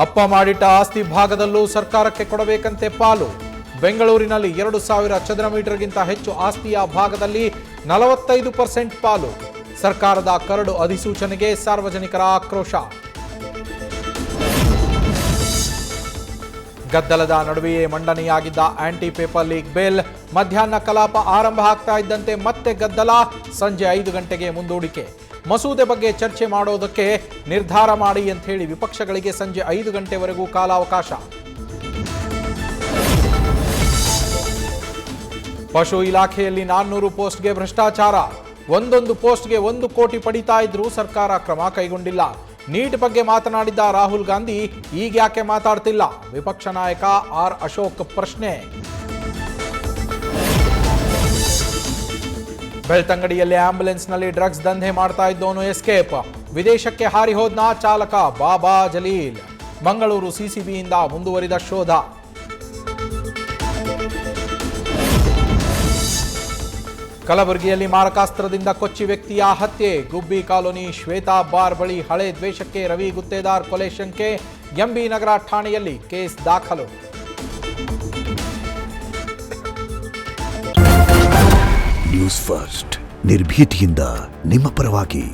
ಅಪ್ಪ ಮಾಡಿಟ್ಟ ಆಸ್ತಿ ಭಾಗದಲ್ಲೂ ಸರ್ಕಾರಕ್ಕೆ ಕೊಡಬೇಕಂತೆ ಪಾಲು. ಬೆಂಗಳೂರಿನಲ್ಲಿ 2,000 ಚದರ ಮೀಟರ್ಗಿಂತ ಹೆಚ್ಚು ಆಸ್ತಿಯ ಭಾಗದಲ್ಲಿ 45% ಪಾಲು. ಸರ್ಕಾರದ ಕರಡು ಅಧಿಸೂಚನೆಗೆ ಸಾರ್ವಜನಿಕರ ಆಕ್ರೋಶ. ಗದ್ದಲದ ನಡುವೆಯೇ ಮಂಡನೆಯಾಗಿದ್ದ ಆಂಟಿ ಪೇಪರ್ ಲೀಗ್ ಬಿಲ್. ಮಧ್ಯಾಹ್ನ ಕಲಾಪ ಆರಂಭ ಆಗ್ತಾ ಇದ್ದಂತೆ ಮತ್ತೆ ಗದ್ದಲ. ಸಂಜೆ 5 ಗಂಟೆಗೆ ಮುಂದೂಡಿಕೆ. ಮಸೂದೆ ಬಗ್ಗೆ ಚರ್ಚೆ ಮಾಡೋದಕ್ಕೆ ನಿರ್ಧಾರ ಮಾಡಿ ಅಂತ ಹೇಳಿ ವಿಪಕ್ಷಗಳಿಗೆ ಸಂಜೆ 5 ಗಂಟೆವರೆಗೂ ಕಾಲಾವಕಾಶ. ಪಶು ಇಲಾಖೆಯಲ್ಲಿ 400 ಪೋಸ್ಟ್ಗೆ ಭ್ರಷ್ಟಾಚಾರ. ಒಂದೊಂದು ಪೋಸ್ಟ್ಗೆ 1 ಕೋಟಿ ಪಡಿತಾ ಇದ್ರೂ ಸರ್ಕಾರ ಕ್ರಮ ಕೈಗೊಂಡಿಲ್ಲ. ನೀಟ್ ಬಗ್ಗೆ ಮಾತನಾಡಿದ್ದ ರಾಹುಲ್ ಗಾಂಧಿ ಈಗ ಯಾಕೆ ಮಾತಾಡ್ತಿಲ್ಲ? ವಿಪಕ್ಷ ನಾಯಕ ಆರ್ ಅಶೋಕ್ ಪ್ರಶ್ನೆ. ಬೆಳ್ತಂಗಡಿಯಲ್ಲಿ ಆಂಬ್ಯುಲೆನ್ಸ್ನಲ್ಲಿ ಡ್ರಗ್ಸ್ ದಂಧೆ ಮಾಡ್ತಾ ಇದ್ದವನು ಎಸ್ಕೇಪ್. ವಿದೇಶಕ್ಕೆ ಹಾರಿ ಹೋದ್ನ ಚಾಲಕ ಬಾಬಾ ಜಲೀಲ್. ಮಂಗಳೂರು ಸಿಸಿಬಿಯಿಂದ ಮುಂದುವರಿದ ಶೋಧ. ಕಲಬುರಗಿಯಲ್ಲಿ ಮಾರಕಾಸ್ತ್ರದಿಂದ ಕೊಚ್ಚಿ ವ್ಯಕ್ತಿಯ ಹತ್ಯೆ. ಗುಬ್ಬಿ ಕಾಲೋನಿ ಶ್ವೇತಾ ಬಾರ್ ಬಳಿ ಹಳೆ ದ್ವೇಷಕ್ಕೆ ರವಿ ಗುತ್ತೇದಾರ್ ಕೊಲೆ ಶಂಕೆ. ಎಂಬಿ ನಗರ ಠಾಣೆಯಲ್ಲಿ ಕೇಸ್ ದಾಖಲು. ನ್ಯೂಸ್ ಫಸ್ಟ್, ನಿರ್ಭೀತಿಯಿಂದ ನಿಮ್ಮ ಪರವಾಗಿ.